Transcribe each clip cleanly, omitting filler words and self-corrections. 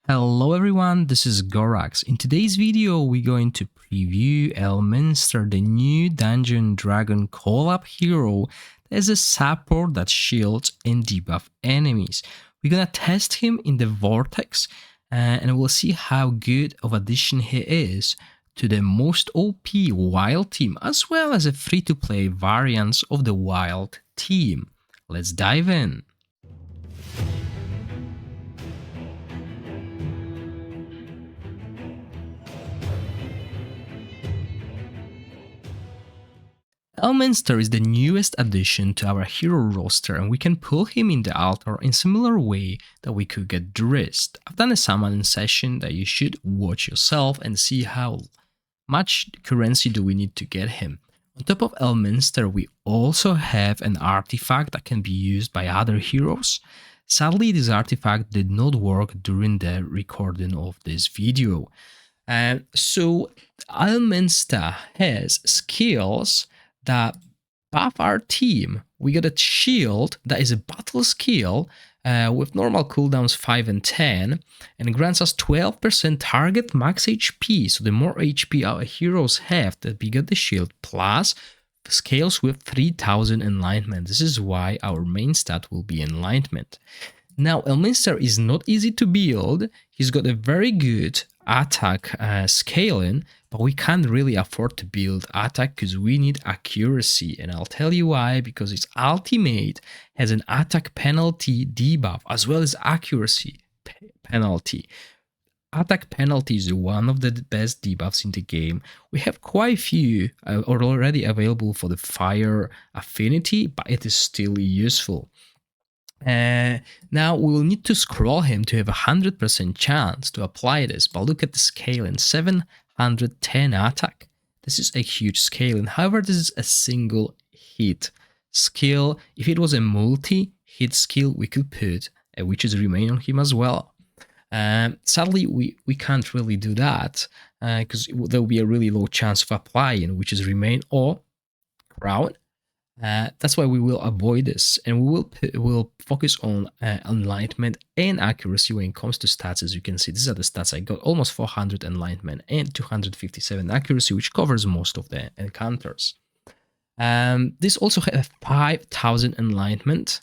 Hello everyone, this is Gorax. In today's video, we're going to preview Elminster, the new Dungeon Dragon collab hero that is a support that shields and debuff enemies. We're gonna test him in the Vortex and we'll see how good of addition he is to the most OP Wild team, as well as a free-to-play variants of the Wild team. Let's dive in. Elminster is the newest addition to our hero roster, and we can pull him in the altar in similar way that we could get Drist. I've done a summoning session that you should watch yourself and see how much currency do we need to get him. On top of Elminster, we also have an artifact that can be used by other heroes. Sadly, this artifact did not work during the recording of this video. So Elminster has skills that buff our team. We got a shield that is a battle skill with normal cooldowns 5 and 10 and grants us 12% target max HP. So the more HP our heroes have, the bigger the shield, plus scales with 3000 enlightenment. This is why our main stat will be enlightenment. Now, Elminster is not easy to build. He's got a very good attack scaling, but we can't really afford to build attack because we need accuracy. And I'll tell you why, because its ultimate has an attack penalty debuff as well as accuracy penalty. Attack penalty is one of the best debuffs in the game. We have quite a few already available for the fire affinity, but it is still useful. Now we will need to scroll him to have a 100% chance to apply this, but look at the scaling, 710 attack. This is a huge scaling. However, this is a single hit skill. If it was a multi-hit skill, we could put a Witch's Remain on him as well. Sadly, we can't really do that because there will be a really low chance of applying Witch's Remain or Crown. That's why we will avoid this, and we'll focus on enlightenment and accuracy when it comes to stats. As you can see, these are the stats I got: almost 400 enlightenment and 257 accuracy, which covers most of the encounters. This also has 5000 enlightenment,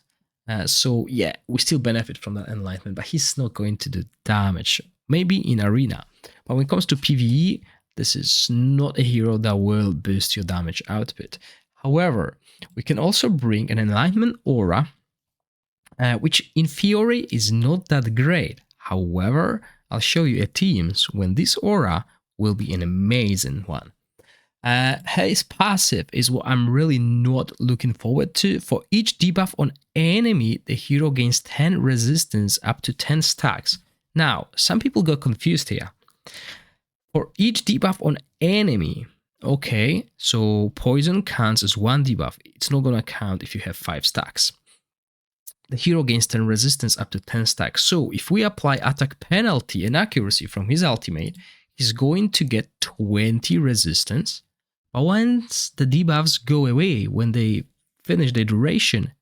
so yeah, we still benefit from that enlightenment, but he's not going to do damage. Maybe in arena, but when it comes to PvE, this is not a hero that will boost your damage output. However, we can also bring an enlightenment aura, which in theory is not that great. However, I'll show you at Teams when this aura will be an amazing one. His passive is what I'm really not looking forward to. For each debuff on enemy, the hero gains 10 resistance up to 10 stacks. Now, some people got confused here. For each debuff on enemy, okay, so poison counts as one debuff. It's not going to count if you have 5 stacks. The hero gains 10 resistance up to 10 stacks. So if we apply attack penalty and accuracy from his ultimate, he's going to get 20 resistance. But once the debuffs go away, when they finish their duration,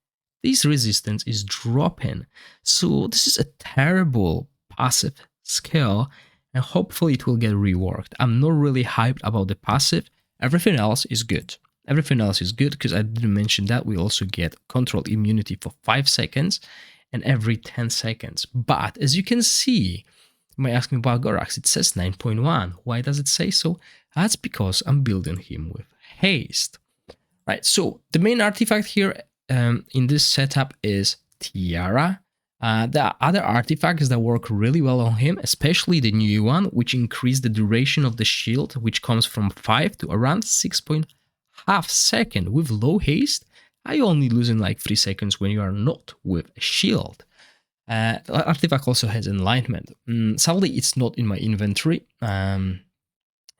this resistance is dropping. So this is a terrible passive skill, and hopefully it will get reworked. I'm not really hyped about the passive. Everything else is good. Everything else is good because I didn't mention that we also get control immunity for 5 seconds and every 10 seconds. But as you can see, you might ask me about Gorax, it says 9.1. Why does it say so? That's because I'm building him with haste. Right, so the main artifact here in this setup is Tiara. There are other artifacts that work really well on him, especially the new one, which increase the duration of the shield, which comes from 5 to around 6.5 seconds. With low haste, I only losing like 3 seconds when you are not with a shield. The artifact also has enlightenment. Sadly, it's not in my inventory,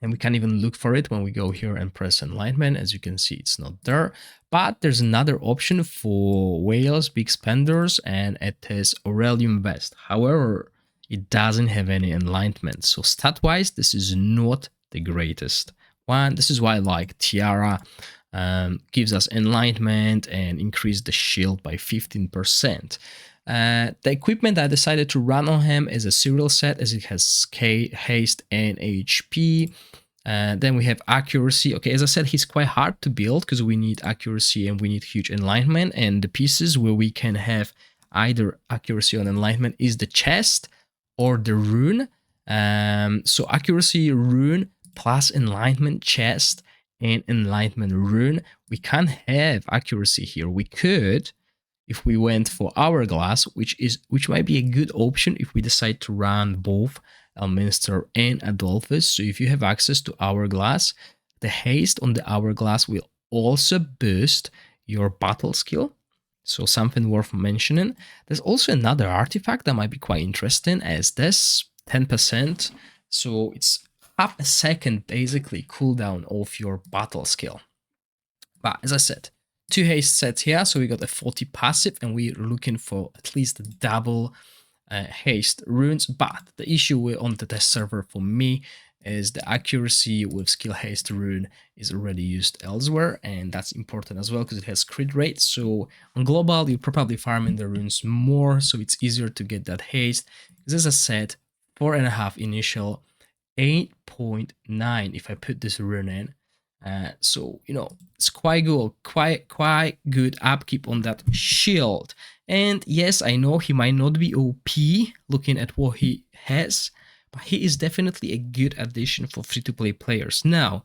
and we can't even look for it when we go here and press enlightenment. As you can see, it's not there. But there's another option for whales, big spenders, and it is Aurelium Vest. However, it doesn't have any enlightenment. So stat-wise, this is not the greatest one. This is why I like Tiara. Gives us enlightenment and increase the shield by 15%. The equipment I decided to run on him is a serial set, as it has haste and HP. Then we have accuracy. Okay, as I said, he's quite hard to build because we need accuracy and we need huge enlightenment. And the pieces where we can have either accuracy or enlightenment is the chest or the rune. So accuracy, rune, plus enlightenment, chest, and enlightenment rune. We can't have accuracy here. We could if we went for hourglass, which might be a good option if we decide to run both Elminster and Adolphus. So if you have access to hourglass, the haste on the hourglass will also boost your battle skill. So something worth mentioning. There's also another artifact that might be quite interesting as this 10%. So it's half a second basically cooldown of your battle skill. But as I said, 2 haste sets here, so we got a 40 passive and we're looking for at least double haste runes. But the issue on the test server for me is the accuracy with skill haste rune is already used elsewhere, and that's important as well because it has crit rate. So on global you're probably farming the runes more, so it's easier to get that haste. Because as I said, 4.5 initial, 8.9 if I put this rune in. So you know, it's quite good upkeep on that shield. And yes, I know he might not be OP looking at what he has, but he is definitely a good addition for free-to-play players. Now,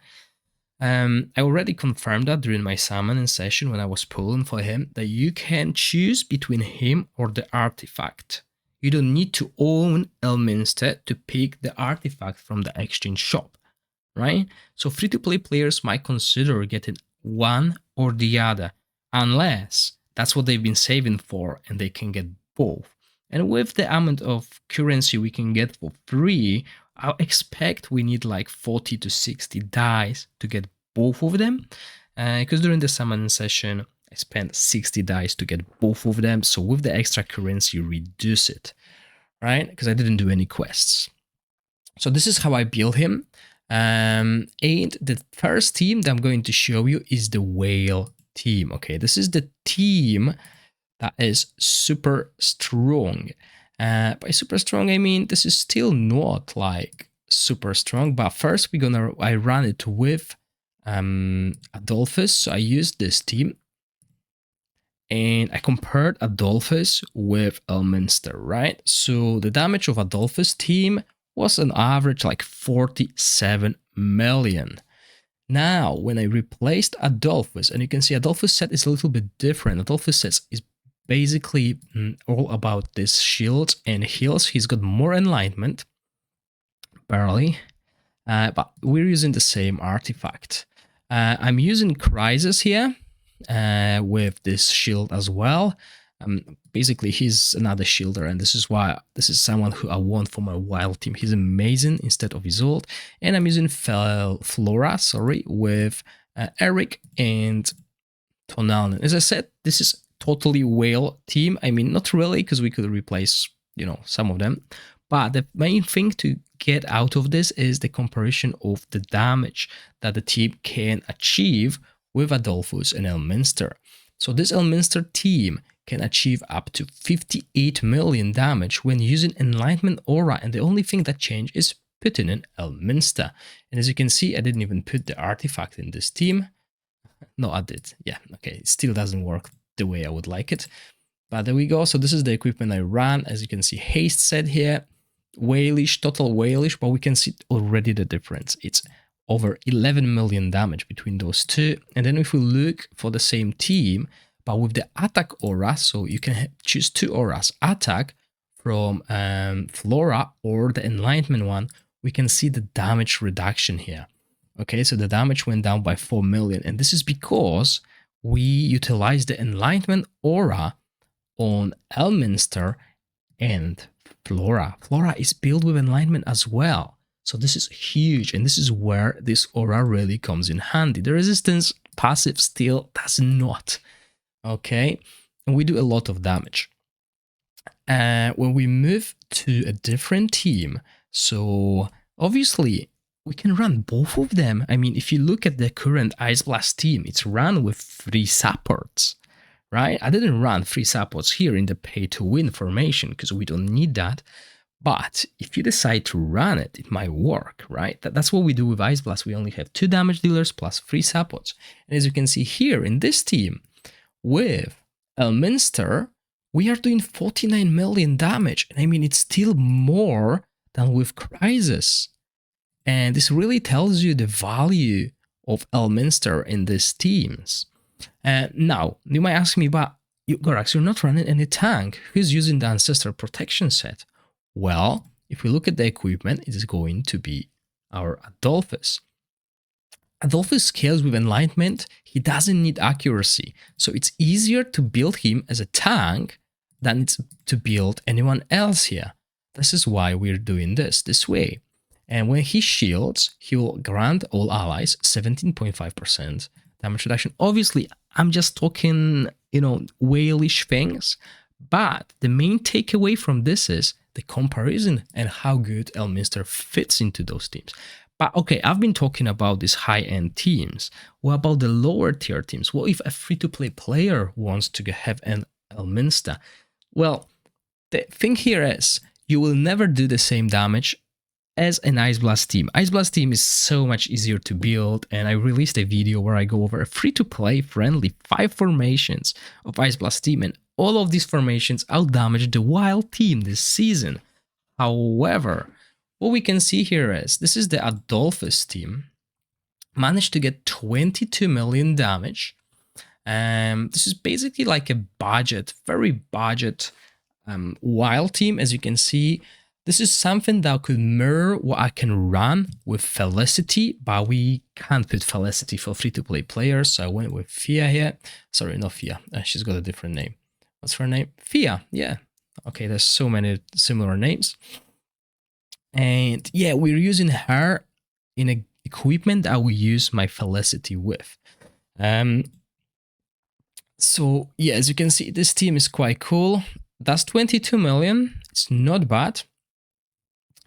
I already confirmed that during my summoning session when I was pulling for him, that you can choose between him or the artifact. You don't need to own Elminster to pick the artifact from the exchange shop, right? So free-to-play players might consider getting one or the other, unless that's what they've been saving for and they can get both. And with the amount of currency we can get for free, I expect we need like 40 to 60 dice to get both of them. Because during the summoning session, I spent 60 dice to get both of them. So with the extra currency, you reduce it, right? Because I didn't do any quests. So this is how I build him. And the first team that I'm going to show you is the whale team. Okay, this is the team that is super strong. By super strong, I mean this is still not like super strong, but first I run it with Adolphus. So I used this team and I compared Adolphus with Elminster, right? So the damage of Adolphus team was on average like 47 million. Now, when I replaced Adolphus, and you can see Adolphus set is a little bit different. Adolphus set is basically all about this shield and heals. He's got more enlightenment, barely, but we're using the same artifact. I'm using Crisis here with this shield as well. Basically, he's another shielder, and this is someone who I want for my wild team. He's amazing instead of Isolde. And I'm using Flora, with Eric and Tonalen. As I said, this is totally whale team. I mean, not really, because we could replace, you know, some of them. But the main thing to get out of this is the comparison of the damage that the team can achieve with Adolphus and Elminster. So this Elminster team can achieve up to 58 million damage when using Enlightenment Aura, and the only thing that changed is putting in Elminster. And as you can see, I didn't even put the artifact in this team. No, I did. Yeah, okay, it still doesn't work the way I would like it. But there we go. So this is the equipment I ran. As you can see, haste set here, whalish, total whalish, but we can see already the difference. It's over 11 million damage between those two. And then if we look for the same team, but with the attack aura, so you can choose 2 auras, attack from Flora or the enlightenment one, we can see the damage reduction here. Okay, so the damage went down by 4 million, and this is because we utilized the enlightenment aura on Elminster and Flora. Flora is built with enlightenment as well. So this is huge, and this is where this aura really comes in handy. The resistance passive still does not. Okay, and we do a lot of damage. When we move to a different team, so obviously we can run both of them. I mean, if you look at the current Ice Blast team, it's run with 3 supports, right? I didn't run free supports here in the pay to win formation because we don't need that. But if you decide to run it, it might work, right? That's what we do with Ice Blast. We only have 2 damage dealers plus 3 supports. And as you can see here in this team, with Elminster, we are doing 49 million damage. And I mean, it's still more than with Crisis. And this really tells you the value of Elminster in these teams. Now, you might ask me, but Gorax, you're not running any tank. Who's using the Ancestor Protection set? Well, if we look at the equipment, it is going to be our Adolphus. Adolphus scales with Enlightenment. He doesn't need accuracy, so it's easier to build him as a tank than it's to build anyone else here. This is why we're doing this way. And when he shields, he will grant all allies 17.5% damage reduction. Obviously, I'm just talking, whalish things, but the main takeaway from this is the comparison and how good Elminster fits into those teams. But okay, I've been talking about these high-end teams. What about the lower tier teams? What if a free-to-play player wants to have an Elminster? Well, the thing here is you will never do the same damage as an Ice Blast team. Ice Blast team is so much easier to build, and I released a video where I go over a free-to-play friendly 5 formations of Ice Blast team, and all of these formations outdamage the wild team this season. However, what we can see here is this is the Adolphus team, managed to get 22 million damage. This is basically like a budget, very budget wild team. As you can see, this is something that could mirror what I can run with Felicity, but we can't put Felicity for free-to-play players, so I went with Fia here. Sorry, not Fia. She's got a different name. What's her name? Fia, yeah. Okay, there's so many similar names. And yeah, we're using her in an equipment that we use my Felicity with. So yeah, as you can see, this team is quite cool. That's 22 million. It's not bad.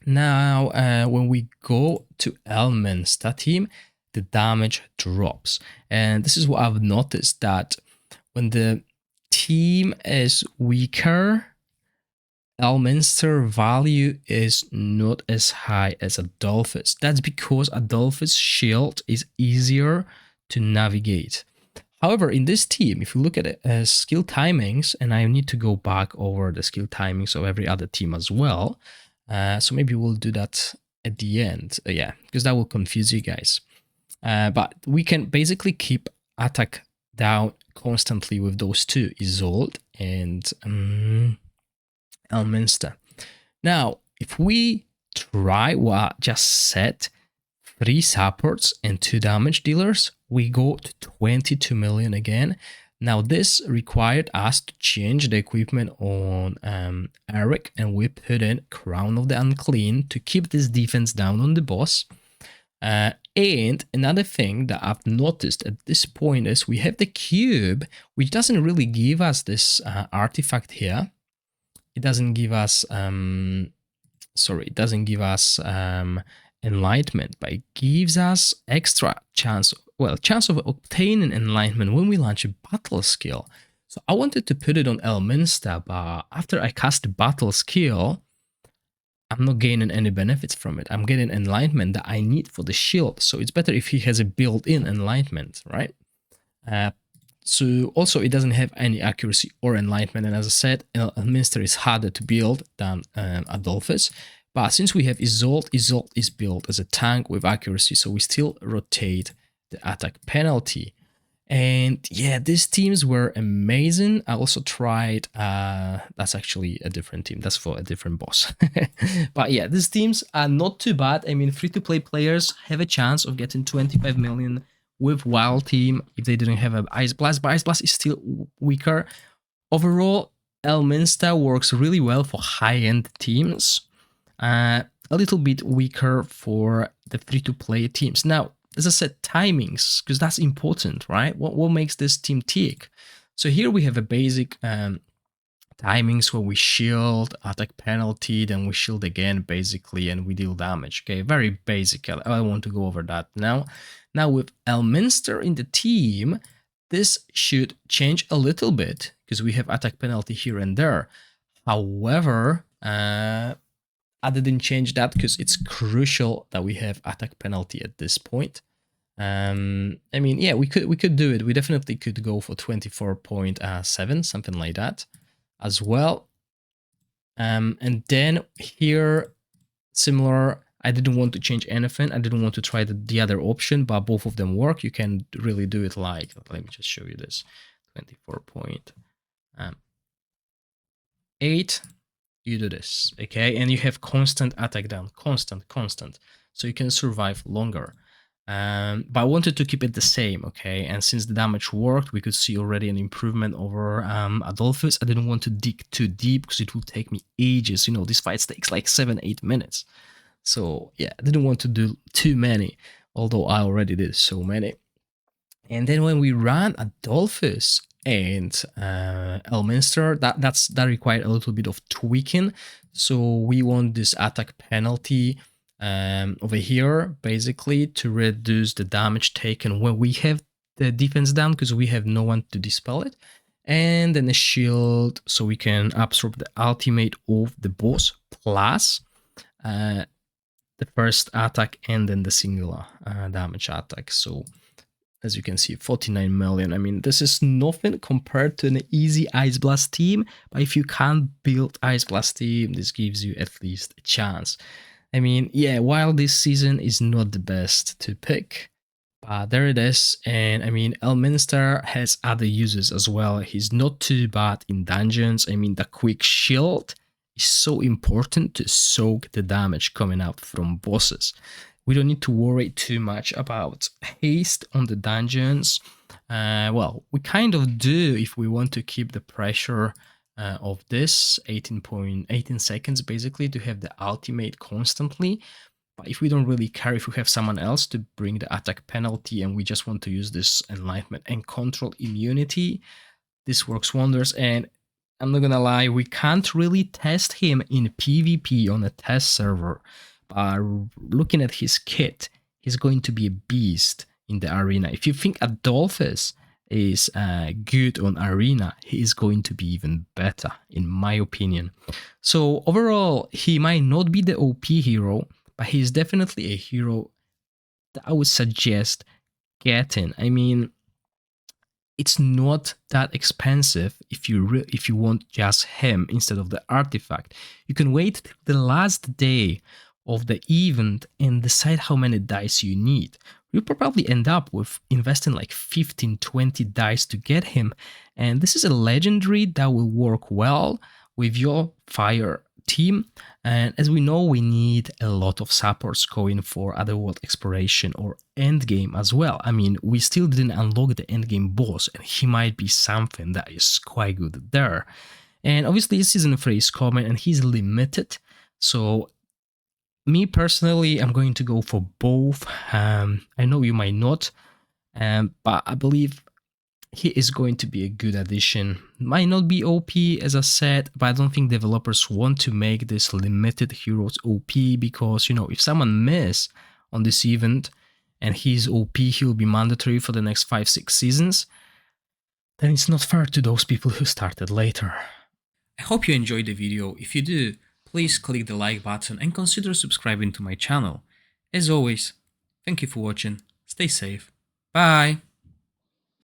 Now, when we go to Elminster team, the damage drops. And this is what I've noticed, that when the team is weaker, Elminster value is not as high as Adolphus. That's because Adolphus' shield is easier to navigate. However, in this team, if you look at it as skill timings, and I need to go back over the skill timings of every other team as well, so maybe we'll do that at the end, yeah, because that will confuse you guys. But we can basically keep attack down constantly with those two, Isolde and Elminster. Now, if we try what I just said, 3 supports and 2 damage dealers, we go to 22 million again. Now, this required us to change the equipment on Eric, and we put in Crown of the Unclean to keep this defense down on the boss. And another thing that I've noticed at this point is we have the cube, which doesn't really give us this artifact here. It doesn't give us, enlightenment, but it gives us extra chance of obtaining enlightenment when we launch a battle skill. So I wanted to put it on Elminster, but after I cast the battle skill, I'm not gaining any benefits from it. I'm getting enlightenment that I need for the shield. So it's better if he has a built-in enlightenment, right? So also it doesn't have any accuracy or enlightenment. And as I said, Elminster is harder to build than Adolphus. But since we have Isolde, Isolde is built as a tank with accuracy. So we still rotate the attack penalty. And yeah, these teams were amazing. I also tried, that's actually a different team. That's for a different boss. But yeah, these teams are not too bad. I mean, free-to-play players have a chance of getting 25 million with Wild Team if they didn't have an Ice Blast. But Ice Blast is still weaker. Overall, Elminster works really well for high-end teams. A little bit weaker for the free-to-play teams. Now, as I said, timings, because that's important, right? What makes this team tick? So here we have a basic timings where we shield, attack penalty, then we shield again, basically, and we deal damage. Okay, very basic. I want to go over that now. Now with Elminster in the team, This should change a little bit because we have attack penalty here and there. However, I didn't change that because it's crucial that we have attack penalty at this point. I mean, yeah, we could do it. We definitely could go for 24.7, something like that as well. And then here, similar, I didn't want to change anything. I didn't want to try the other option, but both of them work. You can really do it like, let me just show you this, 24.8. You do this, okay? And you have constant attack down, constant. So you can survive longer. But I wanted to keep it the same, okay? And since the damage worked, we could see already an improvement over Adolphus. I didn't want to dig too deep because it will take me ages. You know, this fight takes like 7-8 minutes. So yeah, I didn't want to do too many, although I already did so many. And then when we ran Adolphus and Elminster, that required a little bit of tweaking. So we want this attack penalty over here, basically, to reduce the damage taken when we have the defense down, because we have no one to dispel it. And then a shield, so we can absorb the ultimate of the boss, plus the first attack and then the singular damage attack. So as you can see, 49 million. I mean, this is nothing compared to an easy Ice Blast team, but if you can't build Ice Blast team, this gives you at least a chance. I mean, yeah, while this season is not the best to pick, but there it is. And I mean, Elminster has other uses as well. He's not too bad in dungeons. I mean, the quick shield is so important to soak the damage coming out from bosses. We don't need to worry too much about haste on the dungeons. Well, we kind of do if we want to keep the pressure of this 18 seconds basically to have the ultimate constantly. But if we don't really care, if we have someone else to bring the attack penalty and we just want to use this enlightenment and control immunity, this works wonders. And I'm not gonna lie, we can't really test him in PvP on a test server. But looking at his kit, he's going to be a beast in the arena. If you think Adolphus is good on arena, he is going to be even better, in my opinion. So overall, he might not be the OP hero, but he's definitely a hero that I would suggest getting. I mean, it's not that expensive if you want just him instead of the artifact. You can wait till the last day of the event and decide how many dice you need. You'll probably end up with investing like 15-20 dice to get him, and this is a legendary that will work well with your fire team. And as we know, we need a lot of supports going for Otherworld exploration or endgame as well. I mean, we still didn't unlock the endgame boss, and he might be something that is quite good there. And obviously season 3 is coming and he's limited, so me personally, I'm going to go for both. I know you might not, but I believe he is going to be a good addition. Might not be OP, as I said, but I don't think developers want to make this limited heroes OP because, you know, if someone miss on this event and he's OP, he'll be mandatory for the next 5-6 seasons, then it's not fair to those people who started later. I hope you enjoyed the video. If you do, please click the like button and consider subscribing to my channel. As always, thank you for watching, stay safe, bye!